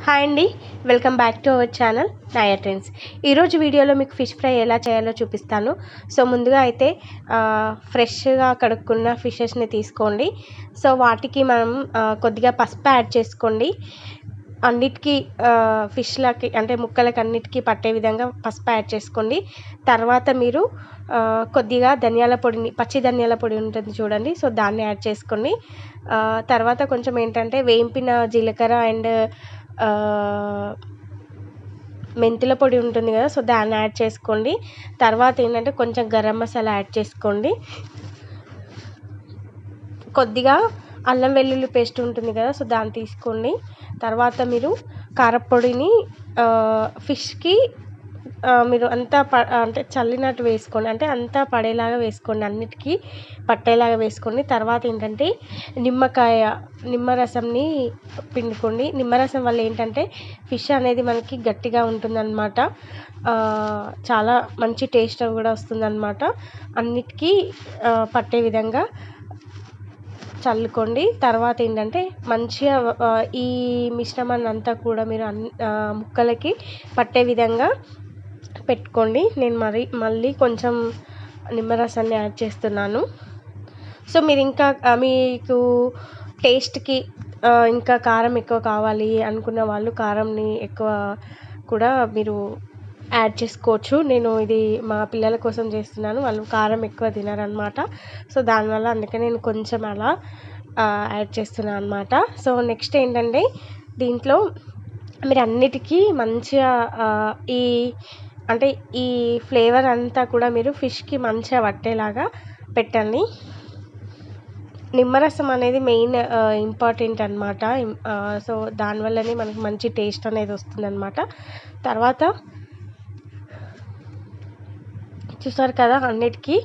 Hi అండి, welcome back to our channel Naya trends. ఈరోజు వీడియోలో మీకు ఫిష్ ఫ్రై ఎలా చేయాలో చూపిస్తాను. సో ముందుగా అయితే ఫ్రెష్గా కడుక్కున్న ఫిషెస్ని తీసుకోండి. సో వాటికి మనం కొద్దిగా పసుపు యాడ్ చేసుకోండి. అన్నిటికీ ఫిష్లకి అంటే ముక్కలకి అన్నిటికీ పట్టే విధంగా పసుపు యాడ్ చేసుకోండి. తర్వాత మీరు కొద్దిగా ధనియాల పొడిని, పచ్చి ధనియాల పొడి ఉంటుంది చూడండి, సో దాన్ని యాడ్ చేసుకోండి. తర్వాత కొంచెం ఏంటంటే వేయింపిన జీలకర్ర అండ్ మెంతుల పొడి ఉంటుంది కదా, సో దాన్ని యాడ్ చేసుకోండి. తర్వాత ఏంటంటే కొంచెం గరం మసాలా యాడ్ చేసుకోండి. కొద్దిగా అల్లం వెల్లుల్లి పేస్ట్ ఉంటుంది కదా, సో దాన్ని తీసుకోండి. తర్వాత మీరు కారపొడిని ఫిష్కి మీరు అంతా అంటే చల్లినట్టు వేసుకోండి, అంటే అంతా పడేలాగా వేసుకోండి, అన్నిటికీ పట్టేలాగా వేసుకోండి. తర్వాత ఏంటంటే నిమ్మరసంని పిండుకోండి. నిమ్మరసం వల్ల ఏంటంటే ఫిష్ అనేది మనకి గట్టిగా ఉంటుందన్నమాట, చాలా మంచి టేస్ట్ కూడా వస్తుందన్నమాట. అన్నిటికీ పట్టే విధంగా చల్లుకోండి. తర్వాత ఏంటంటే మంచిగా ఈ మిశ్రమాన్ని అంతా కూడా మీరు ముక్కలకి పట్టే విధంగా పెట్టుకోండి. నేను మళ్ళీ కొంచెం నిమ్మరసాన్ని యాడ్ చేస్తున్నాను. సో మీరు ఇంకా మీకు టేస్ట్కి ఇంకా కారం ఎక్కువ కావాలి అనుకున్న వాళ్ళు కారంని ఎక్కువ కూడా మీరు యాడ్ చేసుకోవచ్చు. నేను ఇది మా పిల్లల కోసం చేస్తున్నాను, వాళ్ళు కారం ఎక్కువ తినరనమాట. సో దానివల్ల అందుకే నేను కొంచెం అలా యాడ్ చేస్తున్నాను అనమాట. సో నెక్స్ట్ ఏంటంటే దీంట్లో మీరు అన్నిటికీ మంచిగా ఈ ఫ్లేవర్ అంతా కూడా మీరు ఫిష్కి మంచిగా పట్టేలాగా పెట్టండి. నిమ్మరసం అనేది మెయిన్ ఇంపార్టెంట్ అనమాట. సో దానివల్లనే మనకు మంచి టేస్ట్ అనేది వస్తుందన్నమాట. తర్వాత చూసారు కదా, అన్నిటికీ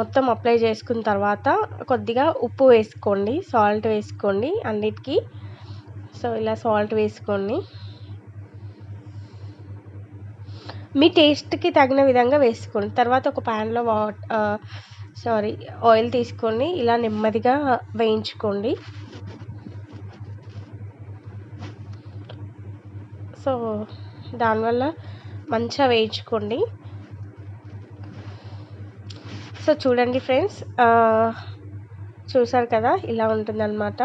మొత్తం అప్లై చేసుకున్న తర్వాత కొద్దిగా ఉప్పు వేసుకోండి, సాల్ట్ వేసుకోండి అన్నిటికీ. సో ఇలా సాల్ట్ వేసుకోండి, మీ టేస్ట్కి తగిన విధంగా వేసుకోండి. తర్వాత ఒక ప్యాన్లో ఆయిల్ తీసుకొని ఇలా నెమ్మదిగా వేయించుకోండి. సో దానివల్ల మంచిగా వేయించుకోండి. సో చూడండి ఫ్రెండ్స్, చూసారు కదా ఇలా ఉంటుందన్నమాట.